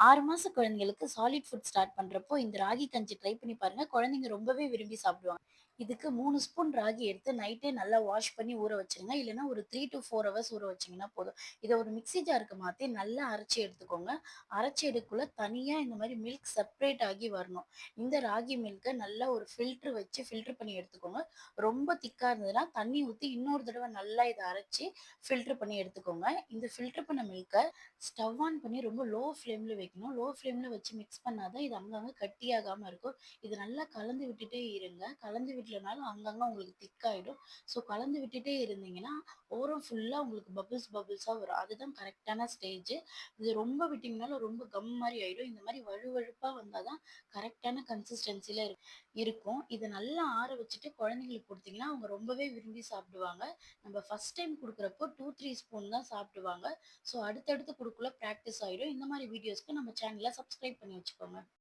6 மாச குழந்தைகளுக்கு solid food start பண்றப்போ, இந்த ராகி கஞ்சி ட்ரை பண்ணி பாருங்க. குழந்தைங்க ரொம்பவே விரும்பி சாப்பிடுவாங்க. இதுக்கு 3 ஸ்பூன் ராகி எடுத்து நைட்டே நல்லா வாஷ் பண்ணி ஊற வச்சுருங்க. இல்லன்னா ஒரு 3 டூ 4 ஹவர்ஸ் ஊற வச்சீங்கன்னா போதும். இத ஒரு மிக்ஸி ஜாருக்கு மாத்தி நல்லா அரைச்சு எடுத்துக்கோங்க. அரைச்சு எடுக்கக்குள்ள தனியா இந்த மாரி மில்க் செப்பரேட் ஆகி வரணும். இந்த ராகி மில்க்க நல்லா ஒரு ஃபில்டர் வச்சு ஃபில்டர் பண்ணி எடுத்துக்கோங்க. ரொம்ப திக்கா இருந்ததுன்னா தண்ணி ஊத்தி இன்னொரு தடவ நல்லா இத அரைச்சு ஃபில்டர் பண்ணி எடுத்துக்கோங்க. இந்த ஃபில்டர் பண்ண மில்க்க ஸ்டவ் ஆன் பண்ணி ரொம்ப லோ ஃப்ளேம்ல வைக்கணும். லோ ஃப்ளேம்ல வச்சு மிக்ஸ் பண்ணா தான் இது அங்கங்க கட்டியாகாம இருக்கும். இது நல்லா கலந்து விட்டுட்டே இருங்க. கலந்து விடலனாலும் அங்கங்க உங்களுக்கு திக் ஆயிடும். ஸோ கலந்து விட்டுட்டே இருந்தீங்கன்னா, ஓரம் ஃபுல்லா உங்களுக்கு பபிள்ஸா வரும். அதுதான் கரெக்ட்டான ஸ்டேஜ். இது ரொம்ப விட்டீங்கனாலும் ரொம்ப கம் மாரி ஆயிடும். இந்த மாரி வழுவழுப்பா வந்தா தான் கரெக்ட்டான கன்சிஸ்டன்சில இருக்கும். இத நல்லா ஆற வச்சுட்டு குழந்தைங்களுக்கு குடுத்தீங்கன்னா, அவங்க ரொம்பவே விரும்பி சாப்பிடுவாங்க. நம்ம ஃபர்ஸ்ட் டைம் குடுக்குறப்போ 2, 3 ஸ்பூன் தான் சாப்பிடுவாங்க. ஸோ அடுத்தடுத்து குடுக்கக்குள்ள பிராக்டிஸ் ஆயிடும். இந்த மாரி வீடியோஸ்க்கு நம்ம சேனல சப்ஸ்கிரைப் பண்ணி வச்சுக்கோங்க.